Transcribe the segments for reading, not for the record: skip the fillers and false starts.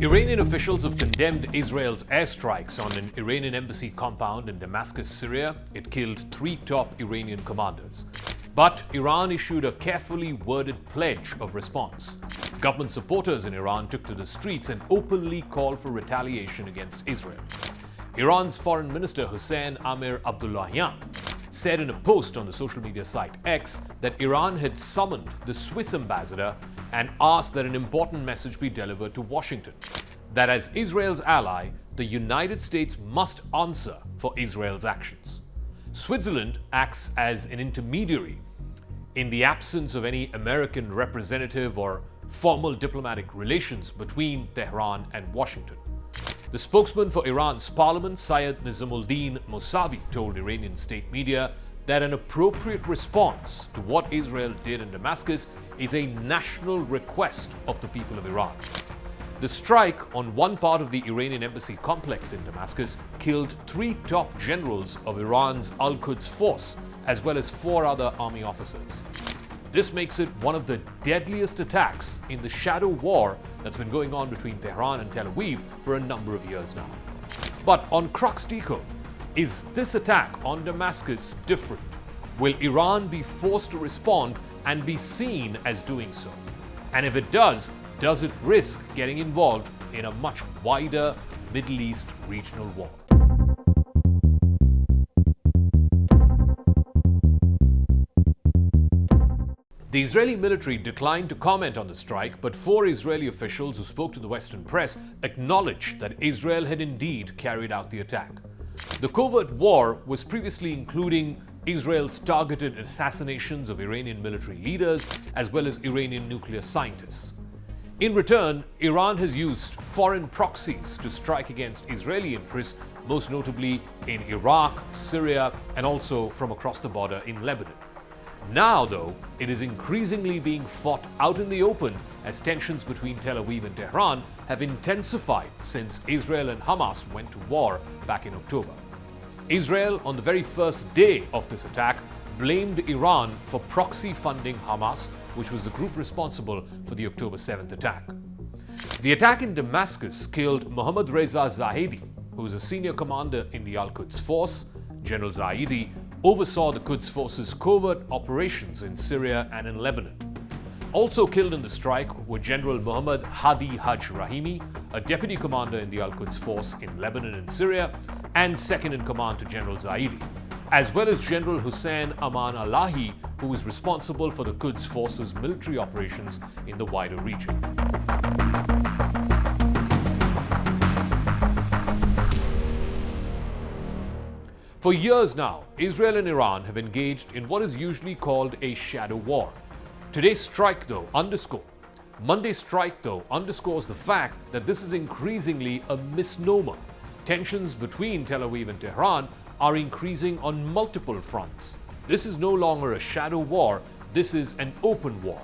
Iranian officials have condemned Israel's airstrikes on an Iranian embassy compound in Damascus, Syria. It killed 3 top Iranian commanders. But Iran issued a carefully worded pledge of response. Government supporters in Iran took to the streets and openly called for retaliation against Israel. Iran's Foreign Minister Hossein Amir-Abdollahian said in a post on the social media site X that Iran had summoned the Swiss ambassador and asked that an important message be delivered to Washington, that as Israel's ally, the United States must answer for Israel's actions. Switzerland acts as an intermediary in the absence of any American representative or formal diplomatic relations between Tehran and Washington. The spokesman for Iran's parliament, Syed Nizamuddin Mousavi, told Iranian state media that an appropriate response to what Israel did in Damascus is a national request of the people of Iran. The strike on one part of the Iranian embassy complex in Damascus killed 3 top generals of Iran's Al-Quds force, as well as 4 other army officers. This makes it one of the deadliest attacks in the shadow war that's been going on between Tehran and Tel Aviv for a number of years now. But on Crux Decode, is this attack on Damascus different? Will Iran be forced to respond and be seen as doing so? And if it does it risk getting involved in a much wider Middle East regional war? The Israeli military declined to comment on the strike, but 4 Israeli officials who spoke to the Western press acknowledged that Israel had indeed carried out the attack. The covert war was previously including Israel's targeted assassinations of Iranian military leaders as well as Iranian nuclear scientists. In return, Iran has used foreign proxies to strike against Israeli interests, most notably in Iraq, Syria, and also from across the border in Lebanon. Now, though, it is increasingly being fought out in the open as tensions between Tel Aviv and Tehran have intensified since Israel and Hamas went to war back in October. Israel, on the very first day of this attack, blamed Iran for proxy funding Hamas, which was the group responsible for the October 7th attack. The attack in Damascus killed Mohammad Reza Zahedi, who was a senior commander in the Al-Quds force. General Zahedi oversaw the Quds force's covert operations in Syria and in Lebanon. Also killed in the strike were General Muhammad Hadi Haj Rahimi, a deputy commander in the Al-Quds force in Lebanon and Syria, and second in command to General Zahedi, as well as General Hussein Aman Alahi, who was responsible for the Quds force's military operations in the wider region. For years now, Israel and Iran have engaged in what is usually called a shadow war. Monday's strike, though, underscores the fact that this is increasingly a misnomer. Tensions between Tel Aviv and Tehran are increasing on multiple fronts. This is no longer a shadow war, this is an open war.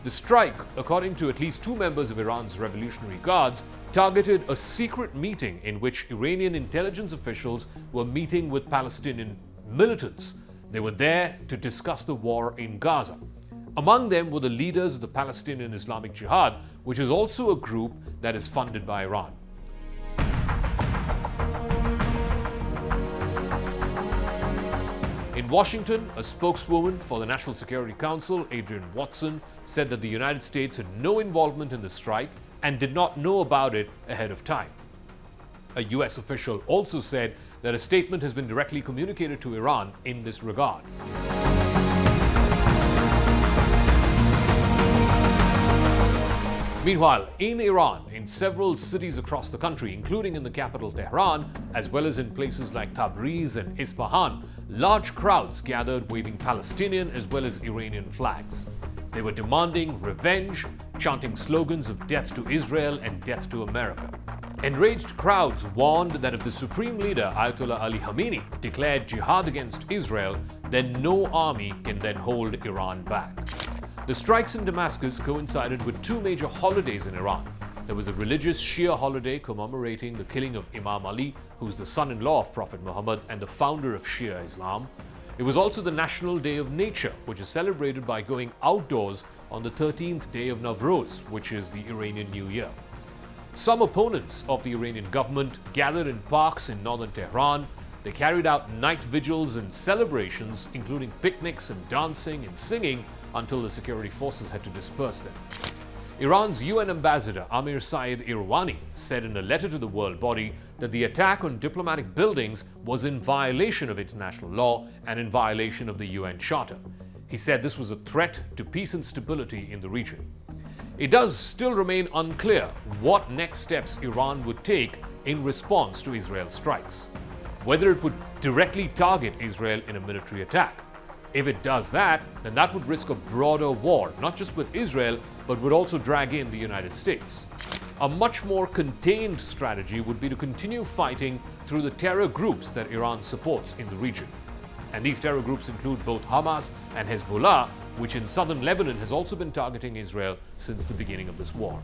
The strike, according to at least 2 members of Iran's Revolutionary Guards, targeted a secret meeting in which Iranian intelligence officials were meeting with Palestinian militants. They were there to discuss the war in Gaza. Among them were the leaders of the Palestinian Islamic Jihad, which is also a group that is funded by Iran. In Washington, a spokeswoman for the National Security Council, Adrienne Watson, said that the United States had no involvement in the strike and did not know about it ahead of time. A US official also said that a statement has been directly communicated to Iran in this regard. Meanwhile, in Iran, in several cities across the country, including in the capital Tehran, as well as in places like Tabriz and Isfahan, large crowds gathered waving Palestinian as well as Iranian flags. They were demanding revenge, chanting slogans of death to Israel and death to America. Enraged crowds warned that if the supreme leader, Ayatollah Ali Khamenei, declared jihad against Israel, then no army can then hold Iran back. The strikes in Damascus coincided with 2 major holidays in Iran. There was a religious Shia holiday commemorating the killing of Imam Ali, who's the son-in-law of Prophet Muhammad and the founder of Shia Islam. It was also the National Day of Nature, which is celebrated by going outdoors on the 13th day of Nowruz, which is the Iranian New Year. Some opponents of the Iranian government gathered in parks in northern Tehran. They carried out night vigils and celebrations, including picnics and dancing and singing, until the security forces had to disperse them. Iran's UN ambassador Amir Saeed Irwani said in a letter to the world body that the attack on diplomatic buildings was in violation of international law and in violation of the UN Charter. He said this was a threat to peace and stability in the region. It does still remain unclear what next steps Iran would take in response to Israel's strikes. Whether it would directly target Israel in a military attack. If it does that, then that would risk a broader war, not just with Israel, but would also drag in the United States. A much more contained strategy would be to continue fighting through the terror groups that Iran supports in the region. And these terror groups include both Hamas and Hezbollah, which in southern Lebanon has also been targeting Israel since the beginning of this war.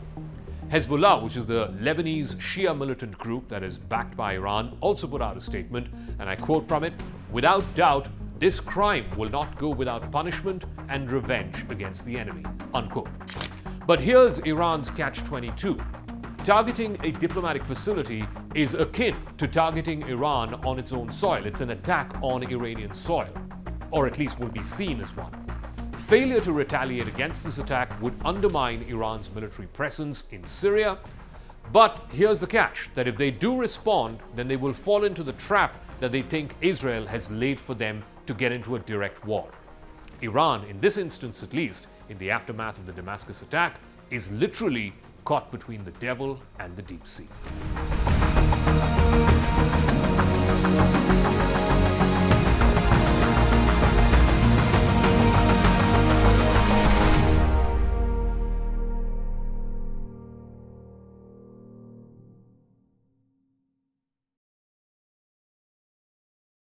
Hezbollah, which is the Lebanese Shia militant group that is backed by Iran, also put out a statement, and I quote from it, "Without doubt, this crime will not go without punishment and revenge against the enemy," unquote. But here's Iran's catch-22. Targeting a diplomatic facility is akin to targeting Iran on its own soil. It's an attack on Iranian soil, or at least will be seen as one. Failure to retaliate against this attack would undermine Iran's military presence in Syria. But here's the catch, that if they do respond, then they will fall into the trap that they think Israel has laid for them to get into a direct war. Iran, in this instance at least, in the aftermath of the Damascus attack, is literally caught between the devil and the deep sea.